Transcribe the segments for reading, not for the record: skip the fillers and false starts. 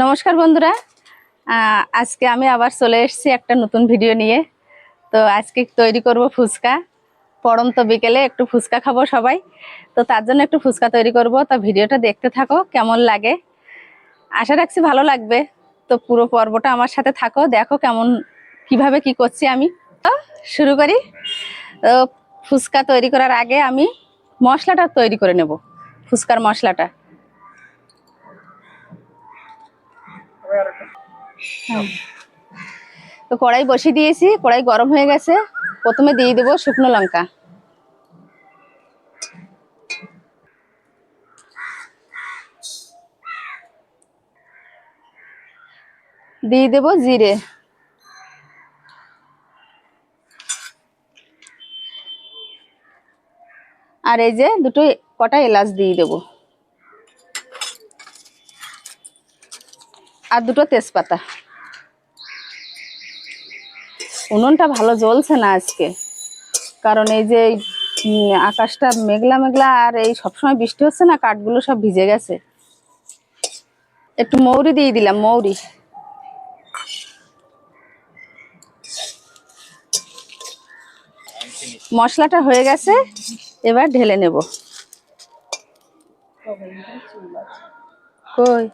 নমস্কার বন্ধুরা, আজকে আমি আবার চলে এসেছি একটা নতুন ভিডিও নিয়ে। তো আজকে তৈরি করব ফুচকা। পড়ন্ত বিকেলে একটু ফুচকা খাবো সবাই, তো তার জন্য একটু ফুচকা তৈরি করব। তো ভিডিওটা দেখতে থাকো, কেমন লাগে আশা রাখছি ভালো লাগবে। তো পুরো পর্বটা আমার সাথে থাকো, দেখো কিভাবে কি করছি আমি। তো শুরু করি। তো ফুচকা তৈরি করার আগে আমি মশলাটা তৈরি করে নেব, ফুচকার মশলাটা। তো কড়াই বসিয়ে দিয়েছি, কড়াই গরম হয়ে গেছে। প্রথমে দিয়ে দেবো শুকনো লঙ্কা, দিয়ে দেবো জিরে, আর এই যে দুটো কটা এলাচ দিয়ে দেবো, আর দুটো তেজপাতা। উনুনটা ভালো জ্বলছে না আজকে, কারণ এই যে আকাশটা মেঘলা মেঘলা, আর এই সবসময় বৃষ্টি হচ্ছে না, কাঠগুলো সব ভিজে গেছে। একটু মৌরি দিয়ে দিলাম, মৌরি। মশলাটা হয়ে গেছে, এবার ঢেলে নেব। কই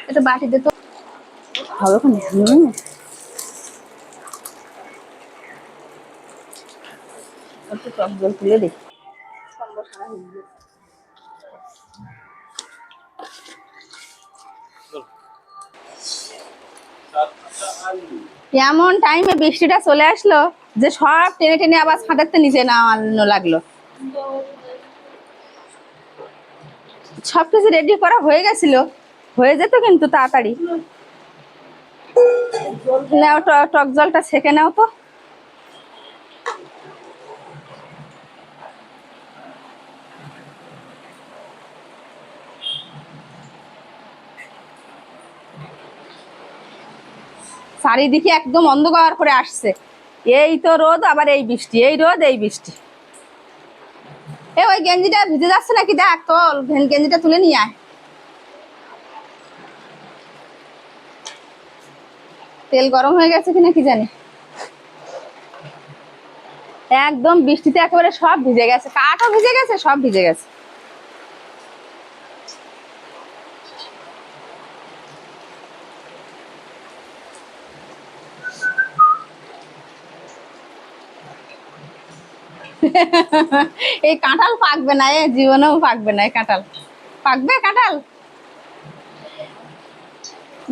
এটা বাটি দে তো, হবে ওখানে। একটু টক জল তুলে দিই। এমন টাইমে বৃষ্টিটা চলে আসলো যে সব টেনে টেনে আবার ছাদের নিচে নামানো লাগলো। সবকিছু রেডি করা হয়ে গেছিল, হয়ে যেত কিন্তু তাড়াতাড়ি। নাও টক জলটা ছেঁকে নাও তো। চারিদিকে একদম অন্ধকার করে আসছে। এই তো রোদ, আবার এই বৃষ্টি, এই রোদ এই বৃষ্টি। ওই গেঞ্জিটা ভিজে যাচ্ছে নাকি দেখ, তোল গেঞ্জিটা তুলে নিয়ে আয়। তেল গরম হয়ে গেছে কিনা কি জানি। একদম বৃষ্টিতে একেবারে সব ভিজে গেছে, কাঠও ভিজে গেছে, সব ভিজে গেছে। এই কাঁঠাল পাকবে না, এ জীবনেও পাকবে না। এই কাঁঠাল পাকবে? কাঁঠাল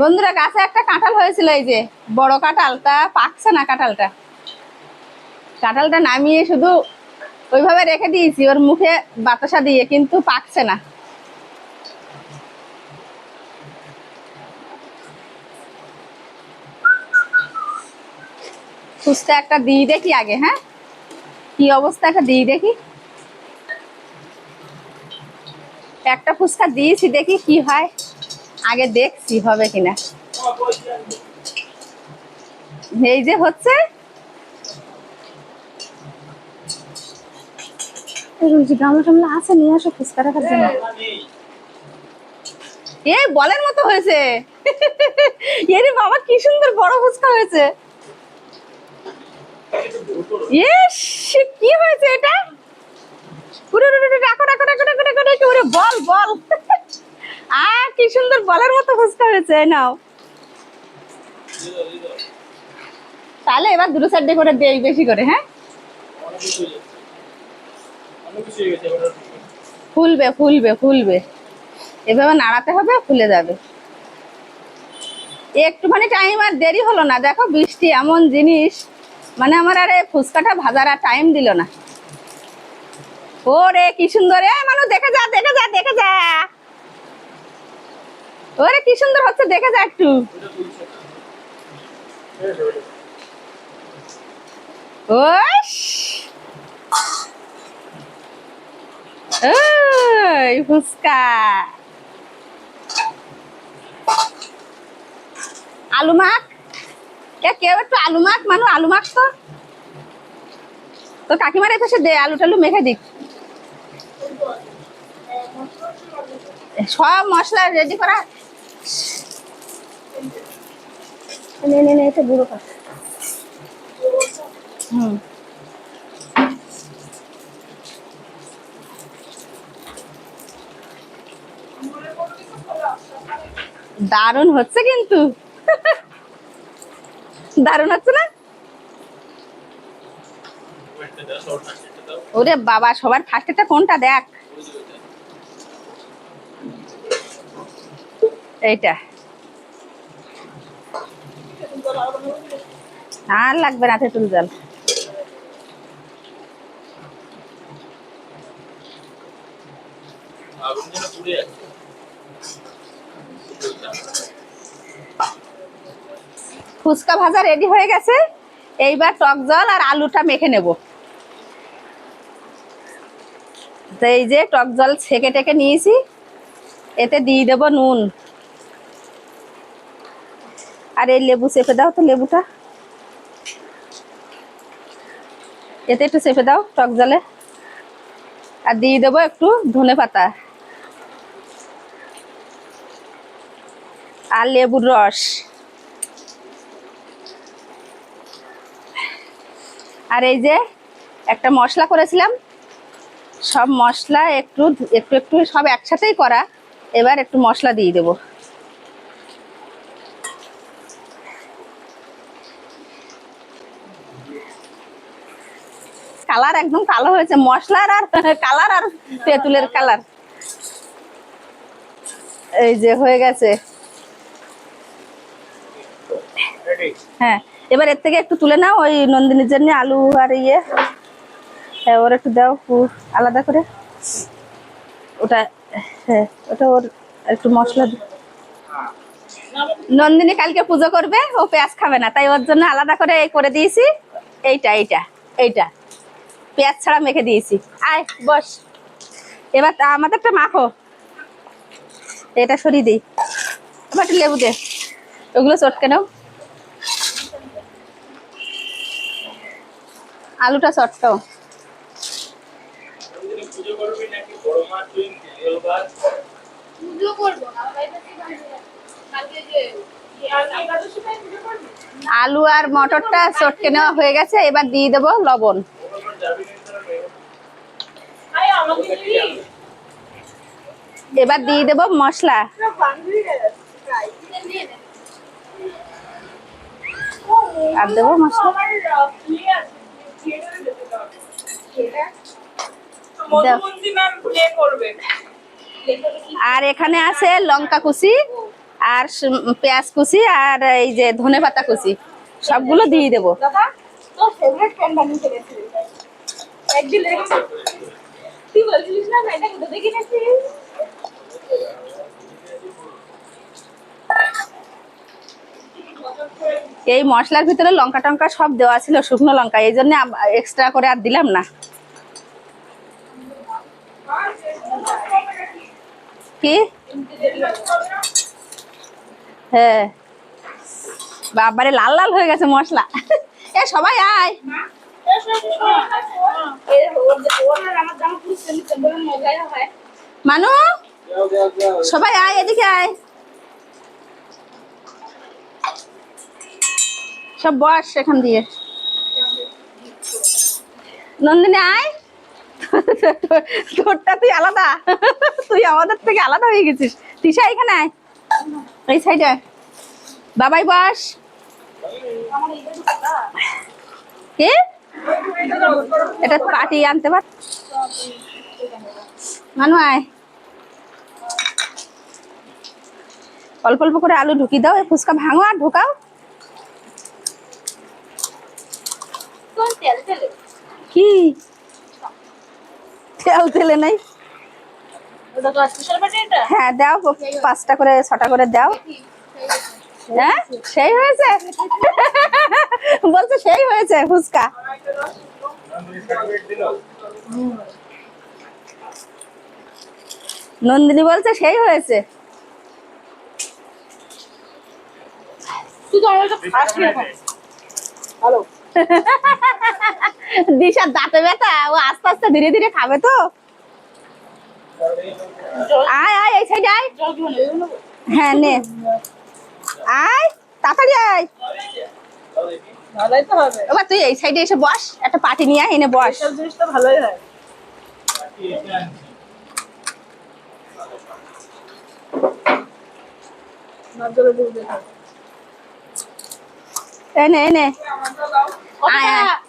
বন্ধুরা, গাছে একটা কাঁঠাল হয়েছিল, এই যে বড় কাঁঠালটা পাকছে না। কাঁঠালটা নামিয়ে শুধু ওইভাবে রেখে দিয়েছি ওর মুখে বাতাসা দিয়ে, কিন্তু পাকছে না। ফুচকা একটা দিয়ে দেখি আগে, হ্যাঁ কি অবস্থা, একটা দিয়ে দেখি। একটা ফুচকা দিয়েছি, দেখি কি হয়, আগে দেখছি হবে কিনা। এই যে হচ্ছে, গামলা টামলা আছে, নিয়ে আসো ফুচকা রাখার জন্য। এই বলের মতো হয়েছে। এরে বাবা, কি সুন্দর বড় ফুচকা হয়েছে। ইস, কি হয়েছে এটা? বল বল। কি সুন্দর বলের মতো ফুচকা হয়েছে। নাও তাহলে এবার দুটো সাইডে করে দেই, বেশি করে। হ্যাঁ, ফুলবে ফুলবে ফুলবে, এভাবে নাড়াতে হবে, ফুলে যাবে। একটুখানি টাইম আর দেরি হলো না, দেখো বৃষ্টি এমন জিনিস, মানে আমার আরে ফুচকাটা ভাজার আর টাইম দিল না। ওরে কি সুন্দর, মানুষ দেখে যা দেখে যা দেখে যা। ওরে কি সুন্দর হচ্ছে, দেখে যা একটু। ওই ফুচকা, আলু মাখ, কেউ একটু আলু মাখ, মানু আলু মাখ তো। তো কাকিমার এই পাশে দে, আলু টালু মেখে দিক। সব মশলা রেডি করা। নে নে নে, এটা গুঁড়ো কর। হুম, দারুণ হচ্ছে কিন্তু। দারুণ হচ্ছে না? ওরে বাবা, সবার ফার্স্টেটা কোনটা দেখ। এইটা আর লাগবে না তেঁতুল জল। ফুচকা ভাজা রেডি হয়ে গেছে। এইবার টক জল আর আলুটা মেখে নেব। তো এই যে টক জল ছেঁকে টেকে নিয়েছি, এতে দিয়ে দেব নুন। আর এই লেবু চেপে দাও তো, লেবুটা এতে একটু চেপে দাও টক জলে। আর দিয়ে দেবো একটু ধনেপাতা আর লেবুর রস। আর এই যে একটা মশলা করেছিলাম, সব মশলা একটু একটু একটু সব একসাথেই করা। এবার একটু মশলা দিয়ে দেবো। কালার একদম কালো হয়েছে, মশলার আর কালার আর তেঁতুলের কালার। এই যে হয়ে গেছে। হ্যাঁ, এবার এর থেকে একটু তুলে নাও, ওই নন্দিনীর জন্য আলু আর ইয়ে। হ্যাঁ, ওর একটু দাও আলাদা করে ওটা। হ্যাঁ, ওটা ওর একটু মশলা। নন্দিনী কালকে পুজো করবে, ও পেঁয়াজ খাবে না, তাই ওর জন্য আলাদা করে করে দিয়েছি। এইটা এইটা এইটা পেঁয়াজ ছাড়া মেখে দিয়েছি। আয় বস, এবার আমাদেরটা মাখো। এটা সরিয়ে দিই, এবার একটু লেবু দে, ওগুলো চটকে নাও। আলুটা চটকাও। আলু আর মটরটা চটকে নেওয়া হয়ে গেছে, এবার দিয়ে দেবো লবণ। এবার দিয়ে দেবো মশলা। আর দেবো মশলা। আর এখানে আছে লঙ্কা কুচি আর পেঁয়াজ কুচি আর এই যে ধনেপাতা কুচি, সবগুলো দিয়ে দেবো। এই মশলার ভিতরে লঙ্কা টঙ্কা সব দেওয়া ছিল, শুকনো লঙ্কা, এই জন্য এক্সট্রা করে আর দিলাম না। কি? হ্যাঁ, বাবারে লাল লাল হয়ে গেছে মশলা। এ সবাই আয়। মানু, সবাই আয়, এদিকে আয়, সব বস এখান দিয়ে। নন্দিনী আয়। তোরটা তুই আলাদা, তুই আমাদের থেকে আলাদা হয়ে গেছিস। তিশা এখানে আয়, এই সাইডে। বাবাই বস। কে? এটা কাটিয়ে আনতে পার। মানু আয়, অল্প অল্প করে আলু ঢুকিয়ে দাও, এই ফুচকা ভাঙো আর ঢোকাও। কি তেল তেলে নেই? হ্যাঁ দাও, 5টা করে 6টা করে দাও। হ্যাঁ সেই হয়েছে, বলছে সেই হয়েছে ফুচকা। নন্দিনী বলছে সেই হয়েছে। দিশার দাঁতে ব্যথা, ও আস্তে আস্তে ধীরে ধীরে খাবে তো। আয় আয় এই সাইডে আয়। হ্যাঁ নে আয়, তাড়াতাড়ি আয়। ভালোই তো হবে। এবার তুই এই সাইডে এসে বস, একটা পাটি নিয়ে আয়, এনে বস। সব জিনিসটা ভালোই হয়। নজরে বুঝবে না। এনে এনে আয় আয়।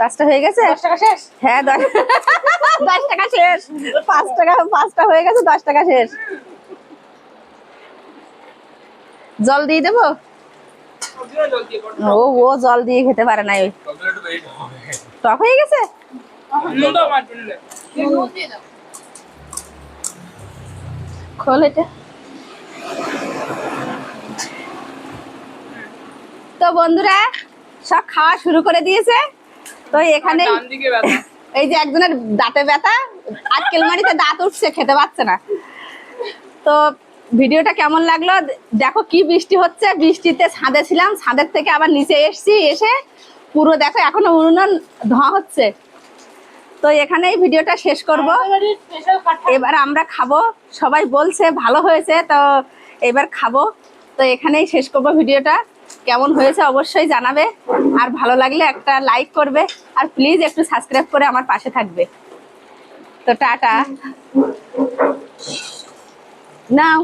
5টা হয়ে গেছে? 10 টাকা শেষ? হ্যাঁ 10 টাকা শেষ। 5টা হয়ে গেছে, 10 টাকা শেষ। জল দিয়ে দেবো? ও ও জল দিয়ে খেতে পারে না, ওই টক হয়ে গেছে। খোল এটা। তো বন্ধুরা সব খাওয়া শুরু করে দিয়েছে। তো এখানে এই যে একজনের দাঁতে ব্যথা, আজকেল মাড়িতে দাঁত উঠছে, খেতে পাচ্ছে না। তো ভিডিওটা কেমন লাগলো দেখো। কি বৃষ্টি হচ্ছে, বৃষ্টিতে ছাদে ছিলাম, ছাদের থেকে আবার নিচে এসছি, এসে পুরো দেখো এখনো উনুন ধোঁয়া হচ্ছে। তো এখানেই ভিডিওটা শেষ করব। এবার আমরা খাবো, সবাই বলছে ভালো হয়েছে, তো এবার খাবো। তো এখানেই শেষ করবো ভিডিওটা। কেমন হয়েছে অবশ্যই জানাবে, আর ভালো লাগলে একটা লাইক করবে, আর প্লিজ একটু সাবস্ক্রাইব করে আমার পাশে থাকবে। তো টাটা। নাও